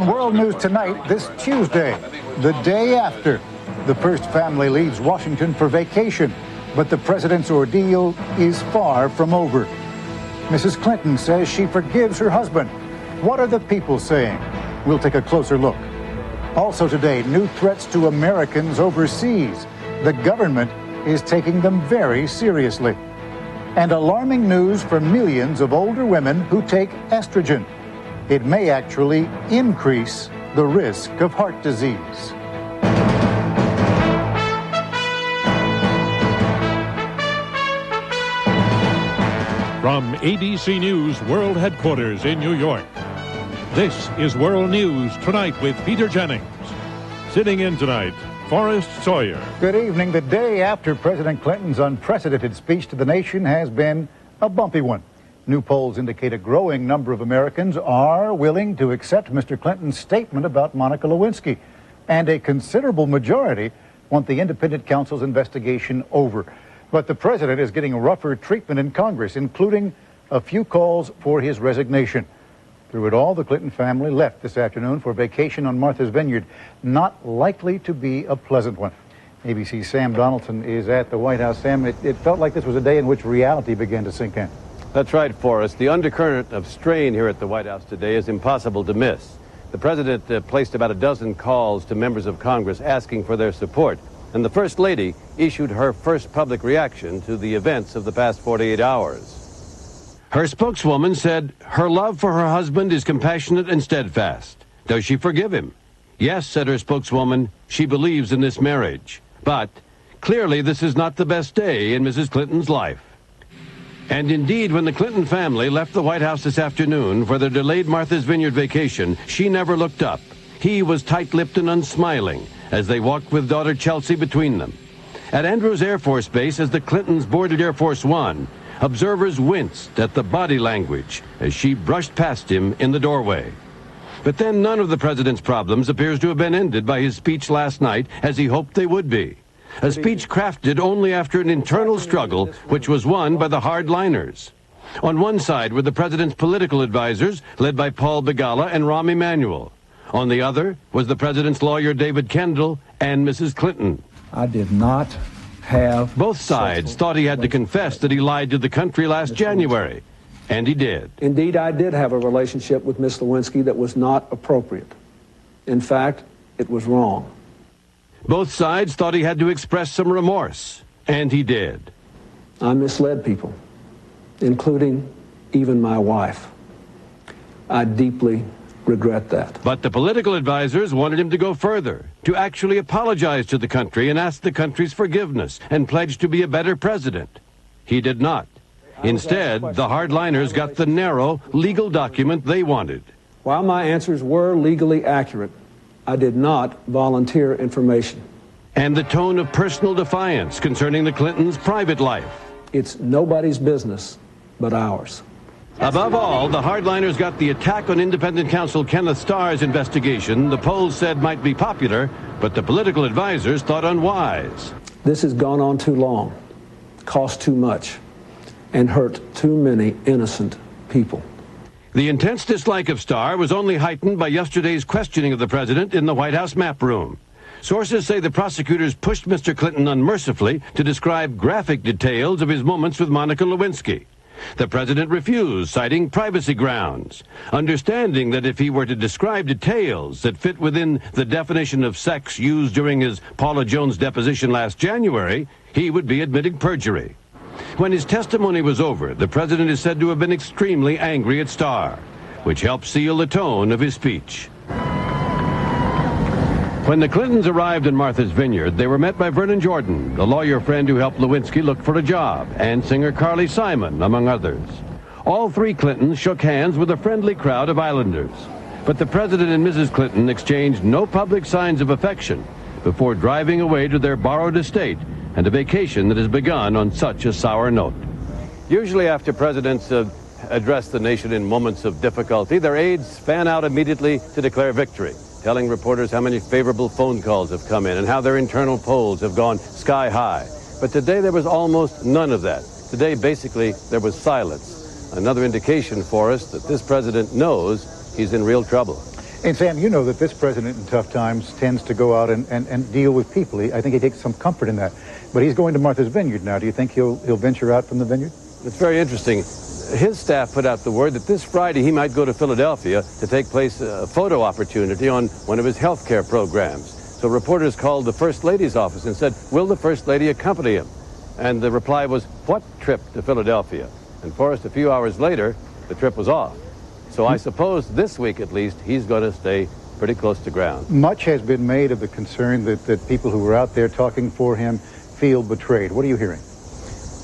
In World News Tonight, this Tuesday, the day after the first family leaves Washington for vacation, but the president's ordeal is far from over. Mrs. Clinton says she forgives her husband. What are the people saying? We'll take a closer look. Also today, new threats to Americans overseas. The government is taking them very seriously. And alarming news for millions of older women who take estrogen. It may actually increase the risk of heart disease. From ABC News World Headquarters in New York, this is World News Tonight with Peter Jennings. Sitting in tonight, Forrest Sawyer. Good evening. The day after President Clinton's unprecedented speech to the nation has been a bumpy one. New polls indicate a growing number of Americans are willing to accept Mr. Clinton's statement about Monica Lewinsky, and a considerable majority want the independent counsel's investigation over. But the president is getting rougher treatment in Congress, including a few calls for his resignation. Through it all, the Clinton family left this afternoon for vacation on Martha's Vineyard, not likely to be a pleasant one. ABC's Sam Donaldson is at the White House. Sam, it felt like this was a day in which reality began to sink in. That's right, Forrest. The undercurrent of strain here at the White House today is impossible to miss. The president placed about a dozen calls to members of Congress asking for their support. And the First Lady issued her first public reaction to the events of the past 48 hours. Her spokeswoman said her love for her husband is compassionate and steadfast. Does she forgive him? Yes, said her spokeswoman, she believes in this marriage. But clearly this is not the best day in Mrs. Clinton's life. And indeed, when the Clinton family left the White House this afternoon for their delayed Martha's Vineyard vacation, she never looked up. He was tight-lipped and unsmiling as they walked with daughter Chelsea between them. At Andrews Air Force Base, as the Clintons boarded Air Force One, observers winced at the body language as she brushed past him in the doorway. But then none of the president's problems appears to have been ended by his speech last night, as he hoped they would be. A speech crafted only after an internal struggle, which was won by the hardliners. On one side were the president's political advisors, led by Paul Begala and Rahm Emanuel. On the other was the president's lawyer, David Kendall, and Mrs. Clinton. I did not have... Both sides thought he had to confess that he lied to the country last January, and he did. Indeed, I did have a relationship with Miss Lewinsky that was not appropriate. In fact, it was wrong. Both sides thought he had to express some remorse, and he did. I misled people, including even my wife. I deeply regret that. But the political advisors wanted him to go further, to actually apologize to the country and ask the country's forgiveness and pledge to be a better president. He did not. Instead, the hardliners got the narrow legal document they wanted. While my answers were legally accurate, I did not volunteer information. And the tone of personal defiance concerning the Clintons' private life. It's nobody's business but ours. Above all, the hardliners got the attack on independent counsel Kenneth Starr's investigation the polls said might be popular, but the political advisors thought unwise. This has gone on too long, cost too much, and hurt too many innocent people. The intense dislike of Starr was only heightened by yesterday's questioning of the president in the White House map room. Sources say the prosecutors pushed Mr. Clinton unmercifully to describe graphic details of his moments with Monica Lewinsky. The president refused, citing privacy grounds, understanding that if he were to describe details that fit within the definition of sex used during his Paula Jones deposition last January, he would be admitting perjury. When his testimony was over, the president is said to have been extremely angry at Starr, which helped seal the tone of his speech. When the Clintons arrived in Martha's Vineyard, they were met by Vernon Jordan, the lawyer friend who helped Lewinsky look for a job, and singer Carly Simon, among others. All three Clintons shook hands with a friendly crowd of islanders. But the president and Mrs. Clinton exchanged no public signs of affection before driving away to their borrowed estate and a vacation that has begun on such a sour note. Usually after presidents address the nation in moments of difficulty, their aides fan out immediately to declare victory, telling reporters how many favorable phone calls have come in and how their internal polls have gone sky high. But today there was almost none of that. Today, basically, there was silence. Another indication for us that this president knows he's in real trouble. And Sam, you know that this president in tough times tends to go out and deal with people. I think he takes some comfort in that. But he's going to Martha's Vineyard now. Do you think he'll venture out from the vineyard? It's very interesting. His staff put out the word that this Friday he might go to Philadelphia to take place a photo opportunity on one of his health care programs. So reporters called the First Lady's office and said, will the First Lady accompany him? And the reply was, what trip to Philadelphia? And Forrest, a few hours later, the trip was off. So I suppose this week at least, he's going to stay pretty close to ground. Much has been made of the concern that people who were out there talking for him feel betrayed. What are you hearing?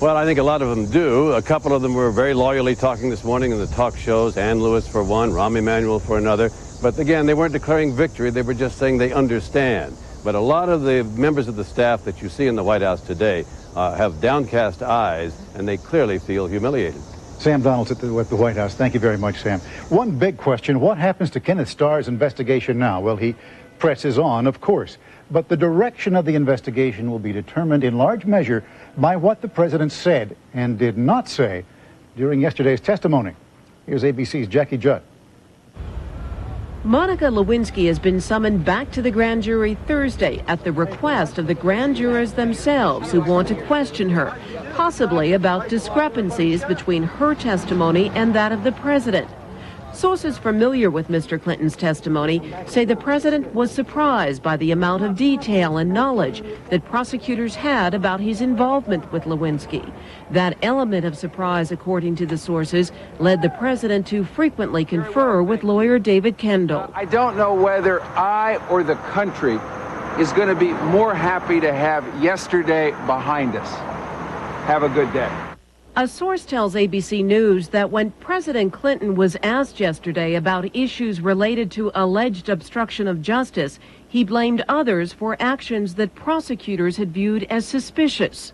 Well, I think a lot of them do. A couple of them were very loyally talking this morning in the talk shows. Ann Lewis for one, Rahm Emanuel for another. But again, they weren't declaring victory. They were just saying they understand. But a lot of the members of the staff that you see in the White House today have downcast eyes, and they clearly feel humiliated. Sam Donald's at the White House. Thank you very much, Sam. One big question, what happens to Kenneth Starr's investigation now? Well, he presses on, of course. But the direction of the investigation will be determined in large measure by what the president said and did not say during yesterday's testimony. Here's ABC's Jackie Judd. Monica Lewinsky has been summoned back to the grand jury Thursday at the request of the grand jurors themselves who want to question her, possibly about discrepancies between her testimony and that of the president. Sources familiar with Mr. Clinton's testimony say the president was surprised by the amount of detail and knowledge that prosecutors had about his involvement with Lewinsky. That element of surprise, according to the sources, led the president to frequently confer with lawyer David Kendall. I don't know whether I or the country is going to be more happy to have yesterday behind us. Have a good day. A source tells ABC News that when President Clinton was asked yesterday about issues related to alleged obstruction of justice, he blamed others for actions that prosecutors had viewed as suspicious.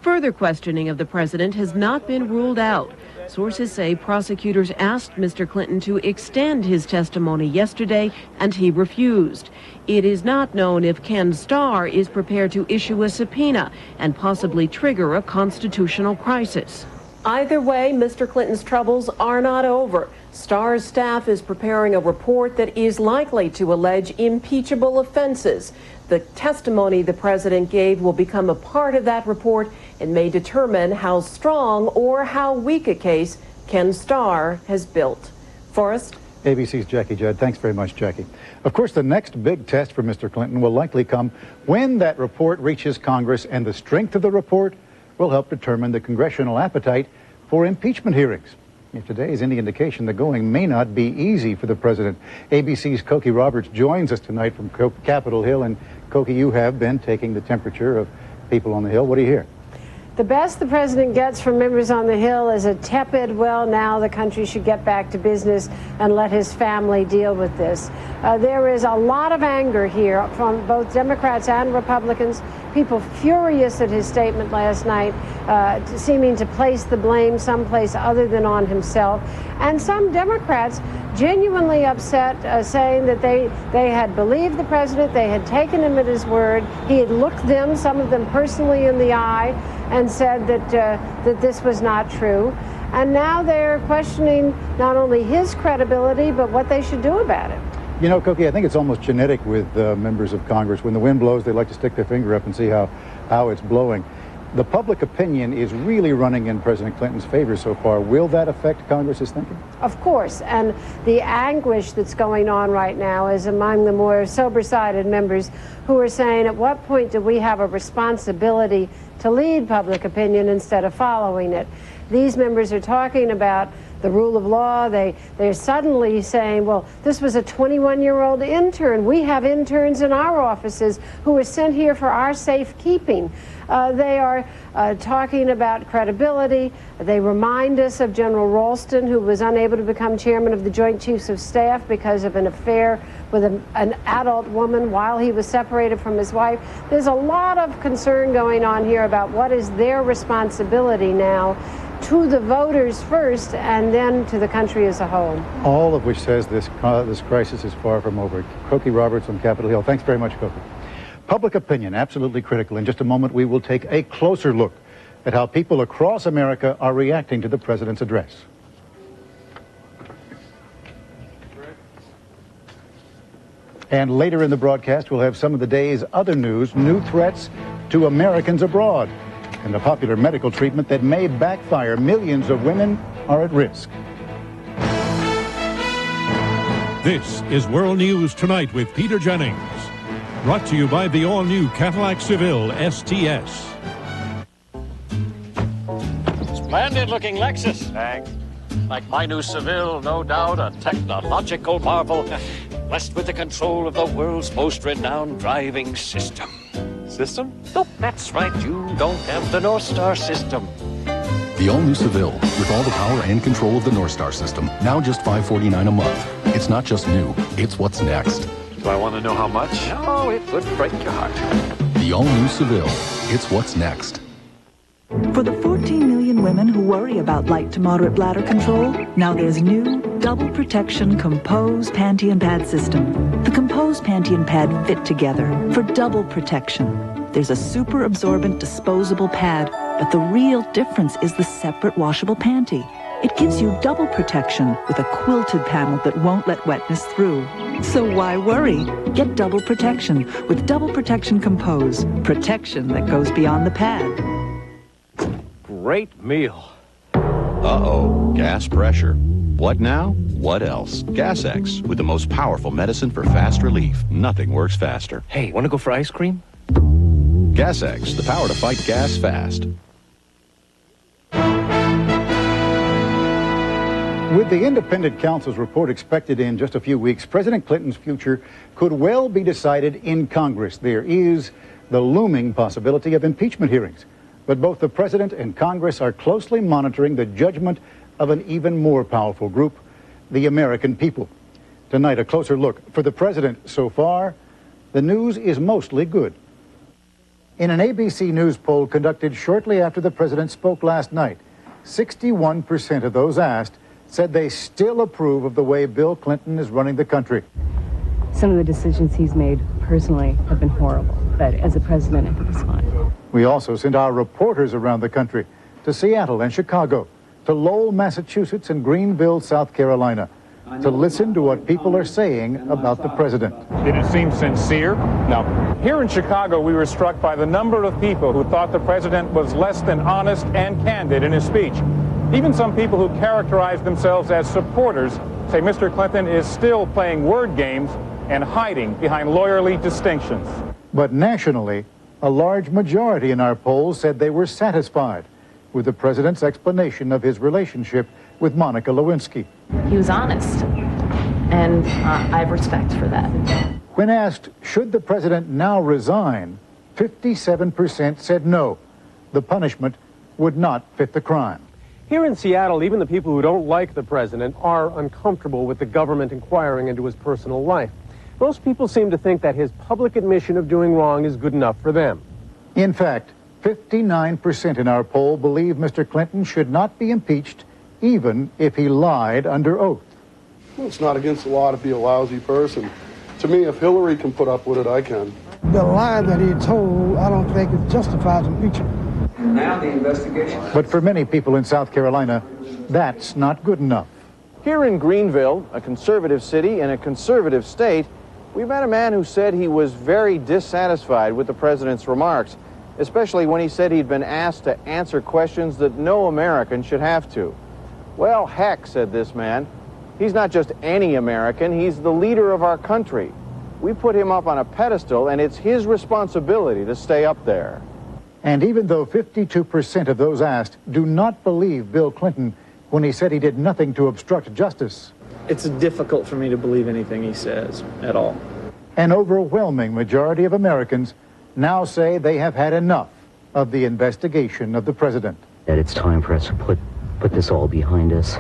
Further questioning of the president has not been ruled out. Sources say prosecutors asked Mr. Clinton to extend his testimony yesterday, and he refused. It is not known if Ken Starr is prepared to issue a subpoena and possibly trigger a constitutional crisis. Either way, Mr. Clinton's troubles are not over. Starr's staff is preparing a report that is likely to allege impeachable offenses. The testimony the president gave will become a part of that report and may determine how strong or how weak a case Ken Starr has built. Forrest? ABC's Jackie Judd. Thanks very much, Jackie. Of course, the next big test for Mr. Clinton will likely come when that report reaches Congress, and the strength of the report will help determine the congressional appetite for impeachment hearings. If today is any indication, the going may not be easy for the president. ABC's Cokie Roberts joins us tonight from Capitol Hill. And Cokie, you have been taking the temperature of people on the Hill. What do you hear? The best the president gets from members on the Hill is a tepid, well, now the country should get back to business and let his family deal with this. There is a lot of anger here from both Democrats and Republicans, people furious at his statement last night, seeming to place the blame someplace other than on himself, and some Democrats genuinely upset, saying that they had believed the president, they had taken him at his word, he had looked them, some of them personally, in the eye, and said that this was not true. And now they're questioning not only his credibility, but what they should do about it. You know, Cokie, I think it's almost genetic with members of Congress. When the wind blows, they like to stick their finger up and see how it's blowing. The public opinion is really running in President Clinton's favor so far. Will that affect Congress's thinking? Of course, and the anguish that's going on right now is among the more sober-sided members who are saying, at what point do we have a responsibility to lead public opinion instead of following it? These members are talking about the rule of law. They're suddenly saying, well, this was a 21-year-old intern. We have interns in our offices who were sent here for our safekeeping. They are talking about credibility. They remind us of General Ralston, who was unable to become chairman of the Joint Chiefs of Staff because of an affair with an adult woman while he was separated from his wife. There's a lot of concern going on here about what is their responsibility now to the voters first and then to the country as a whole. All of which says this crisis is far from over. Cokie Roberts on Capitol Hill. Thanks very much, Cokie. Public opinion, absolutely critical. In just a moment, we will take a closer look at how people across America are reacting to the president's address. And later in the broadcast, we'll have some of the day's other news, new threats to Americans abroad, and the popular medical treatment that may backfire. Millions of women are at risk. This is World News Tonight with Peter Jennings. Brought to you by the all-new Cadillac Seville STS. Splendid-looking Lexus. Thanks. Like my new Seville, no doubt, a technological marvel, blessed with the control of the world's most renowned driving system. System? Nope, that's right. You don't have the North Star system. The all-new Seville, with all the power and control of the North Star system, now just $549 a month. It's not just new, it's what's next. Do I want to know how much? No, it would break your heart. The all-new Seville, it's what's next. For the 14 million women who worry about light to moderate bladder control, now there's new Double Protection Compose Panty and Pad system. The Compose Panty and Pad fit together for double protection. There's a super absorbent disposable pad, but the real difference is the separate washable panty. It gives you double protection with a quilted panel that won't let wetness through. So why worry? Get double protection with Double Protection Compose. Protection that goes beyond the pad. Great meal. Uh-oh, gas pressure. What now? What else? Gas-X, with the most powerful medicine for fast relief. Nothing works faster. Hey, want to go for ice cream? Gas-X, the power to fight gas fast. With the independent counsel's report expected in just a few weeks, President Clinton's future could well be decided in Congress. There is the looming possibility of impeachment hearings. But both the president and Congress are closely monitoring the judgment of an even more powerful group, the American people. Tonight, a closer look. For the president, so far, the news is mostly good. In an ABC News poll conducted shortly after the president spoke last night, 61% of those asked said they still approve of the way Bill Clinton is running the country. Some of the decisions he's made personally have been horrible, but as a president, I think it's fine. We also sent our reporters around the country, to Seattle and Chicago, to Lowell, Massachusetts, and Greenville, South Carolina, to listen to what people are saying about the president. Did it seem sincere? No. Here in Chicago, we were struck by the number of people who thought the president was less than honest and candid in his speech. Even some people who characterized themselves as supporters say Mr. Clinton is still playing word games and hiding behind lawyerly distinctions. But nationally, a large majority in our polls said they were satisfied with the president's explanation of his relationship with Monica Lewinsky. He was honest, and I have respect for that. When asked, should the president now resign, 57% said no. The punishment would not fit the crime. Here in Seattle, even the people who don't like the president are uncomfortable with the government inquiring into his personal life. Most people seem to think that his public admission of doing wrong is good enough for them. In fact, 59% in our poll believe Mr. Clinton should not be impeached, even if he lied under oath. Well, it's not against the law to be a lousy person. To me, if Hillary can put up with it, I can. The lie that he told, I don't think it justifies impeachment. Now the investigation. But for many people in South Carolina, that's not good enough. Here in Greenville, a conservative city in a conservative state, we met a man who said he was very dissatisfied with the president's remarks, especially when he said he'd been asked to answer questions that no American should have to. Well, heck, said this man. He's not just any American, he's the leader of our country. We put him up on a pedestal, and it's his responsibility to stay up there. And even though 52% of those asked do not believe Bill Clinton when he said he did nothing to obstruct justice, it's difficult for me to believe anything he says at all. An overwhelming majority of Americans now say they have had enough of the investigation of the president. That it's time for us to put this all behind us.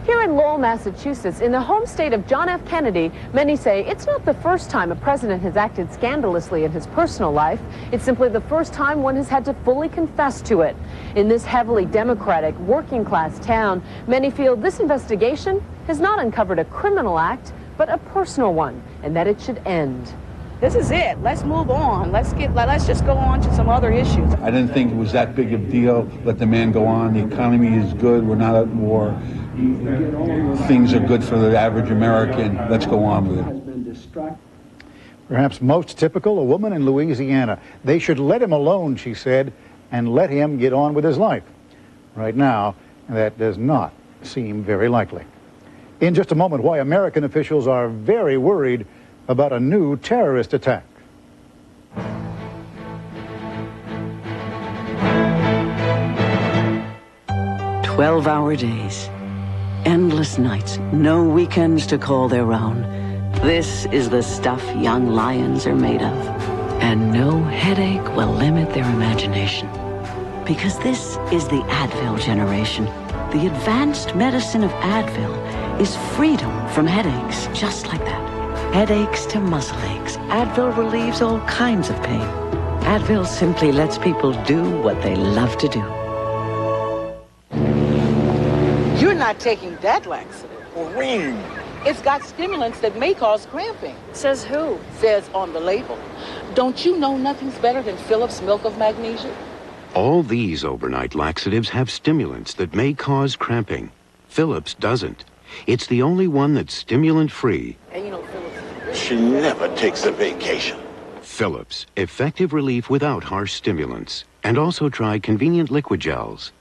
Here in Lowell, Massachusetts, in the home state of John F. Kennedy, many say it's not the first time a president has acted scandalously in his personal life. It's simply the first time one has had to fully confess to it. In this heavily Democratic, working-class town, many feel this investigation has not uncovered a criminal act, but a personal one, and that it should end. This is it. Let's move on. Let's just go on to some other issues. I didn't think it was that big of a deal. Let the man go on. The economy is good. We're not at war. Things are good for the average American. Let's go on with it. Perhaps most typical, a woman in Louisiana. They should let him alone, she said, and let him get on with his life. Right now, that does not seem very likely. In just a moment, why American officials are very worried about a new terrorist attack. 12-hour days, endless nights, no weekends to call their own. This is the stuff young lions are made of. And no headache will limit their imagination. Because this is the Advil generation. The advanced medicine of Advil is freedom from headaches, just like that. Headaches to muscle aches. Advil relieves all kinds of pain. Advil simply lets people do what they love to do. You're not taking that laxative. Maureen. It's got stimulants that may cause cramping. Says who? Says on the label. Don't you know nothing's better than Phillips Milk of Magnesia? All these overnight laxatives have stimulants that may cause cramping. Phillips doesn't. It's the only one that's stimulant-free. And you know Phillips... She never takes a vacation. Phillips, effective relief without harsh stimulants. And also try convenient liquid gels.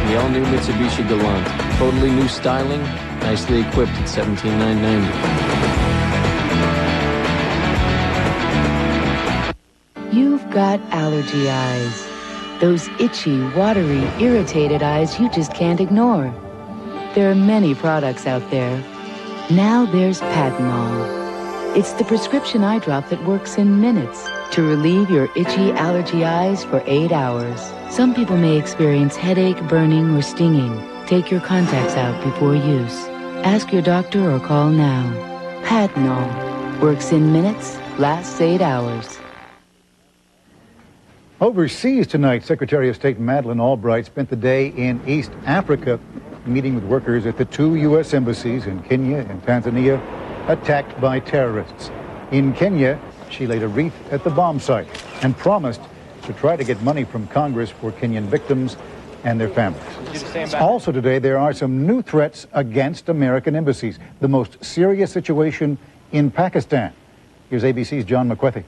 The all-new Mitsubishi Galant. Totally new styling, nicely equipped at $17,990. You've got allergy eyes. Those itchy, watery, irritated eyes you just can't ignore. There are many products out there. Now there's Patanol. It's the prescription eye drop that works in minutes to relieve your itchy allergy eyes for 8 hours. Some people may experience headache, burning, or stinging. Take your contacts out before use. Ask your doctor or call now. Patanol works in minutes, lasts 8 hours. Overseas tonight, Secretary of State Madeleine Albright spent the day in East Africa, meeting with workers at the 2 U.S. embassies in Kenya and Tanzania, attacked by terrorists. In Kenya, she laid a wreath at the bomb site and promised to try to get money from Congress for Kenyan victims and their families. Also today, there are some new threats against American embassies. The most serious situation in Pakistan. Here's ABC's John McWethy.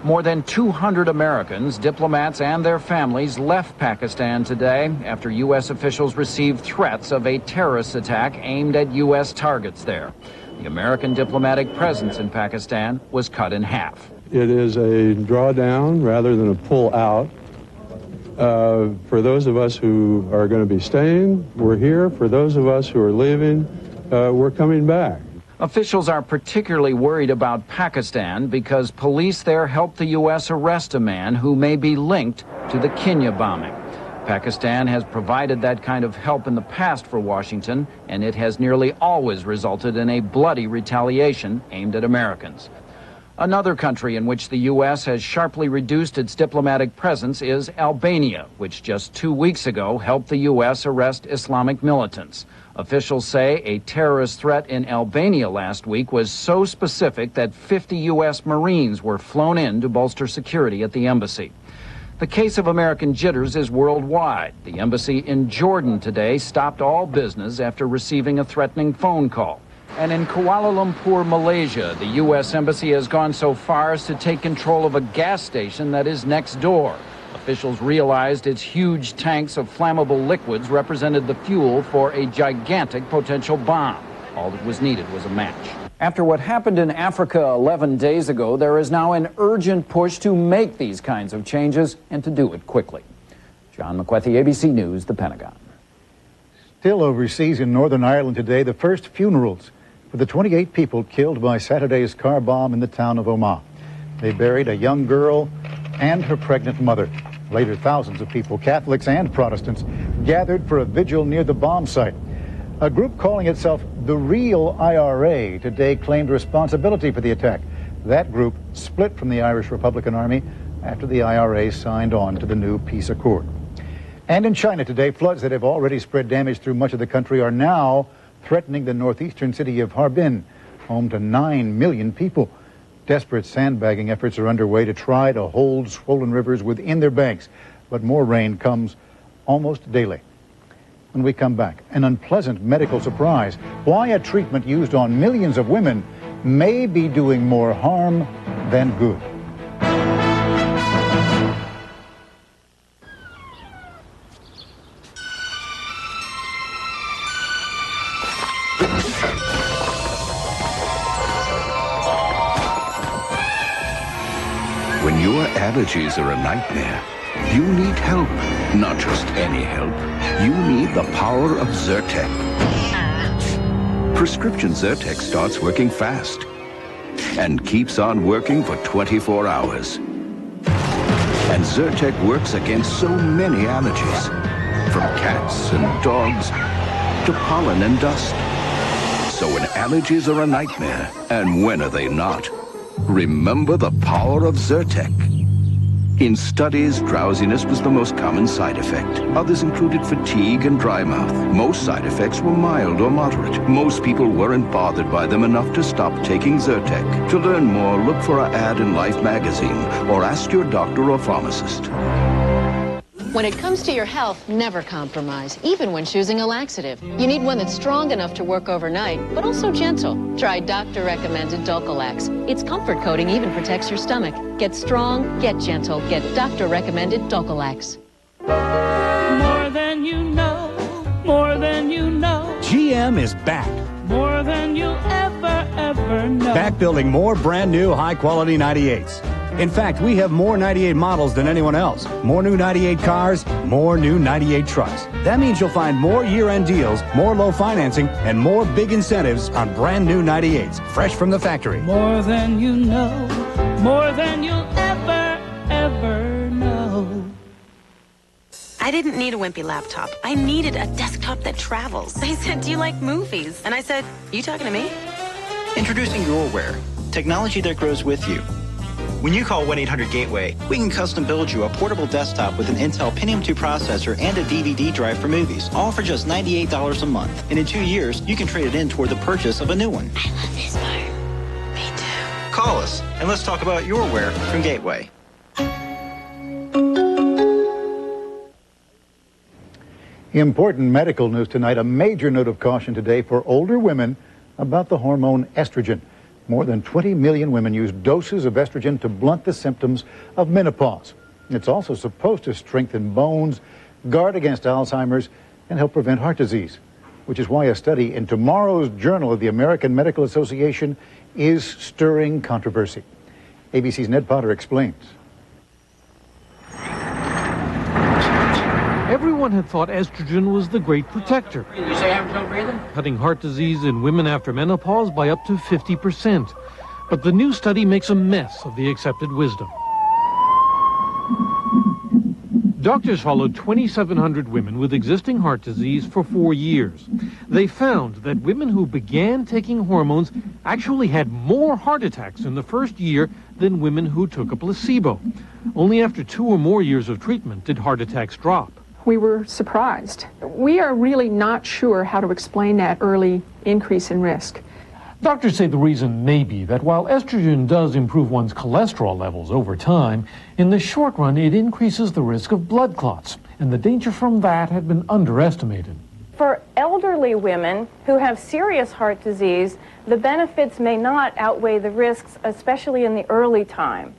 More than 200 Americans, diplomats, and their families left Pakistan today after U.S. officials received threats of a terrorist attack aimed at U.S. targets there. The American diplomatic presence in Pakistan was cut in half. It is a drawdown rather than a pull out. For those of us who are going to be staying, we're here. For those of us who are leaving, we're coming back. Officials are particularly worried about Pakistan because police there helped the U.S. arrest a man who may be linked to the Kenya bombing. Pakistan has provided that kind of help in the past for Washington, and it has nearly always resulted in a bloody retaliation aimed at Americans. Another country in which the U.S. has sharply reduced its diplomatic presence is Albania, which just 2 weeks ago helped the U.S. arrest Islamic militants. Officials say a terrorist threat in Albania last week was so specific that 50 U.S. Marines were flown in to bolster security at the embassy. The case of American jitters is worldwide. The embassy in Jordan today stopped all business after receiving a threatening phone call. And in Kuala Lumpur, Malaysia, the U.S. Embassy has gone so far as to take control of a gas station that is next door. Officials realized its huge tanks of flammable liquids represented the fuel for a gigantic potential bomb. All that was needed was a match. After what happened in Africa 11 days ago, there is now an urgent push to make these kinds of changes and to do it quickly. John McWethy, ABC News, the Pentagon. Still overseas in Northern Ireland today, the first funerals for the 28 people killed by Saturday's car bomb in the town of Omagh. They buried a young girl and her pregnant mother. Later, thousands of people, Catholics and Protestants, gathered for a vigil near the bomb site. A group calling itself the Real IRA today claimed responsibility for the attack. That group split from the Irish Republican Army after the IRA signed on to the new peace accord. And in China today, floods that have already spread damage through much of the country are now threatening the northeastern city of Harbin, home to 9 million people. Desperate sandbagging efforts are underway to try to hold swollen rivers within their banks, but more rain comes almost daily. When we come back, an unpleasant medical surprise: why a treatment used on millions of women may be doing more harm than good. When your allergies are a nightmare, you need help. Not just any help. You need the power of Zyrtec. Prescription Zyrtec starts working fast and keeps on working for 24 hours. And Zyrtec works against so many allergies, from cats and dogs to pollen and dust. So when allergies are a nightmare, and when are they not? Remember the power of Zyrtec. In studies, drowsiness was the most common side effect. Others included fatigue and dry mouth. Most side effects were mild or moderate. Most people weren't bothered by them enough to stop taking Zyrtec. To learn more, look for an ad in Life magazine or ask your doctor or pharmacist. When it comes to your health, never compromise, even when choosing a laxative. You need one that's strong enough to work overnight, but also gentle. Try doctor-recommended Dulcolax. Its comfort coating even protects your stomach. Get strong, get gentle, get doctor-recommended Dulcolax. More than you know, more than you know. GM is back. More than you'll ever know. Back building more brand new high-quality 98s. In fact, we have more 98 models than anyone else. More new 98 cars, more new 98 trucks. That means you'll find more year-end deals, more low financing, and more big incentives on brand new 98s, fresh from the factory. More than you know, more than you'll ever know. I didn't need a wimpy laptop. I needed a desktop that travels. They said, "Do you like movies?" And I said, "You talking to me?" Introducing Yourware, technology that grows with you. When you call 1-800-GATEWAY, we can custom build you a portable desktop with an Intel Pentium 2 processor and a DVD drive for movies, all for just $98 a month. And in 2 years, you can trade it in toward the purchase of a new one. I love this part. Me too. Call us, and let's talk about Yourware from Gateway. Important medical news tonight. A major note of caution today for older women about the hormone estrogen. More than 20 million women use doses of estrogen to blunt the symptoms of menopause. It's also supposed to strengthen bones, guard against Alzheimer's, and help prevent heart disease, which is why a study in tomorrow's Journal of the American Medical Association is stirring controversy. ABC's Ned Potter explains. Everyone had thought estrogen was the great protector, cutting heart disease in women after menopause by up to 50%. But the new study makes a mess of the accepted wisdom. Doctors followed 2,700 women with existing heart disease for 4 years. They found that women who began taking hormones actually had more heart attacks in the first year than women who took a placebo. Only after 2 or more years of treatment did heart attacks drop. We were surprised. We are really not sure how to explain that early increase in risk. Doctors say the reason may be that while estrogen does improve one's cholesterol levels over time, in the short run it increases the risk of blood clots, and the danger from that had been underestimated. For elderly women who have serious heart disease, the benefits may not outweigh the risks, especially in the early time.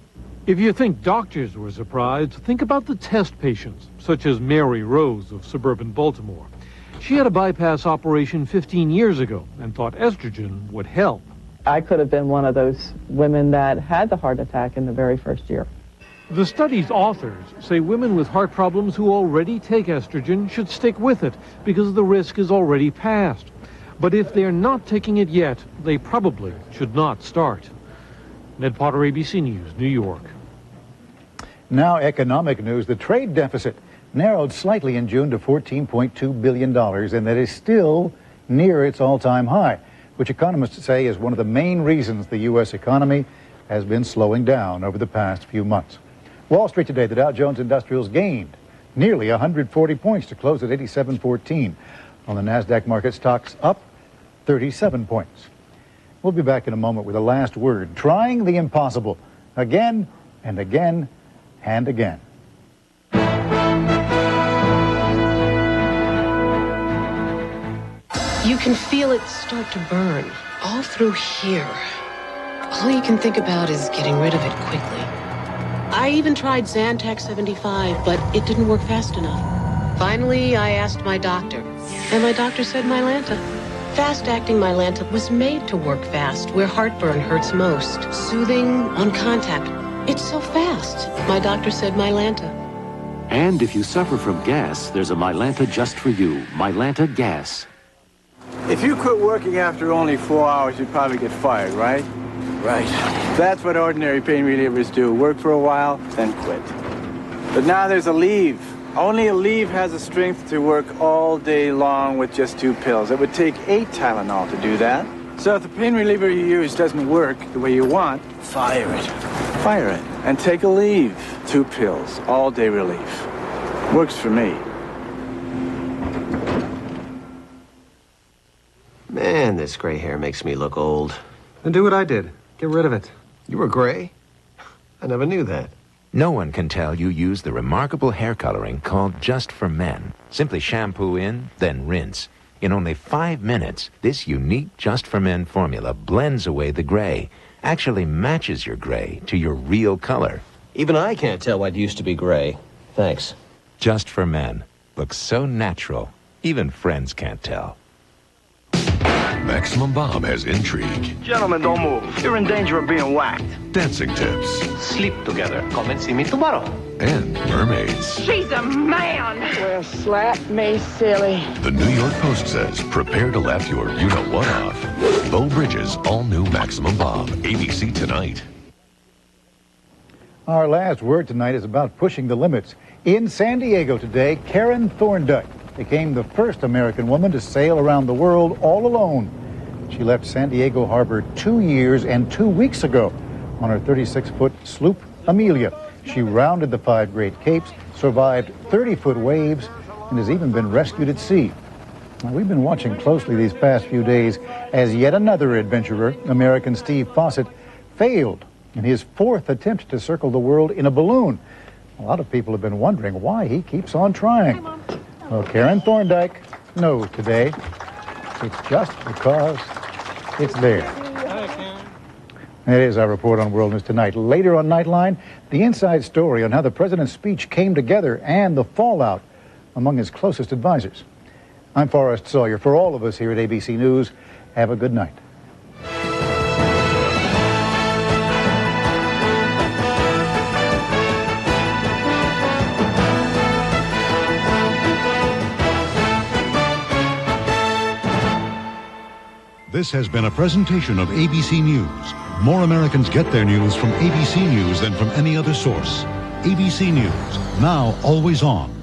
If you think doctors were surprised, think about the test patients, such as Mary Rose of suburban Baltimore. She had a bypass operation 15 years ago and thought estrogen would help. I could have been one of those women that had the heart attack in the very first year. The study's authors say women with heart problems who already take estrogen should stick with it because the risk is already past. But if they're not taking it yet, they probably should not start. Ned Potter, ABC News, New York. Now economic news. The trade deficit narrowed slightly in June to $14.2 billion, and that is still near its all-time high, which economists say is one of the main reasons the U.S. economy has been slowing down over the past few months. Wall Street today, the Dow Jones Industrials gained nearly 140 points to close at 87.14. On the NASDAQ market, stocks up 37 points. We'll be back in a moment with a last word, trying the impossible again and again and again. You can feel it start to burn all through here. All you can think about is getting rid of it quickly. I even tried Zantac 75, but it didn't work fast enough. Finally, I asked my doctor, and my doctor said Mylanta. Fast-acting Mylanta was made to work fast where heartburn hurts most. Soothing, on contact. It's so fast. My doctor said Mylanta. And if you suffer from gas, there's a Mylanta just for you. Mylanta Gas. If you quit working after only 4 hours, you'd probably get fired, right? Right. That's what ordinary pain relievers do. Work for a while, then quit. But now there's Aleve. Only Aleve has the strength to work all day long with just 2 pills. It would take 8 Tylenol to do that. So if the pain reliever you use doesn't work the way you want, fire it. Fire it. And take Aleve. 2 pills, all day relief. Works for me. Man, this gray hair makes me look old. Then do what I did. Get rid of it. You were gray? I never knew that. No one can tell you use the remarkable hair coloring called Just for Men. Simply shampoo in, then rinse. In only 5 minutes, this unique Just for Men formula blends away the gray, actually matches your gray to your real color. Even I can't tell what used to be gray. Thanks. Just for Men. Looks so natural, even friends can't tell. Maximum Bob has intrigue. Gentlemen, don't move. You're in danger of being whacked. Dancing tips. Sleep together. Come and see me tomorrow. And mermaids. She's a man. Well, slap me silly. The New York Post says, prepare to laugh your you-know-what off. Beau Bridges, all new Maximum Bob. ABC tonight. Our last word tonight is about pushing the limits. In San Diego today, Karen Thorndike became the first American woman to sail around the world all alone. She left San Diego Harbor 2 years and 2 weeks ago on her 36-foot sloop, Amelia. She rounded the 5 Great Capes, survived 30-foot waves, and has even been rescued at sea. Now, we've been watching closely these past few days as yet another adventurer, American Steve Fossett, failed in his 4th attempt to circle the world in a balloon. A lot of people have been wondering why he keeps on trying. Well, Karen Thorndike knows today. It's just because it's there. That is our report on World News Tonight. Later on Nightline, the inside story on how the president's speech came together and the fallout among his closest advisors. I'm Forrest Sawyer. For all of us here at ABC News, have a good night. This has been a presentation of ABC News. More Americans get their news from ABC News than from any other source. ABC News, now always on.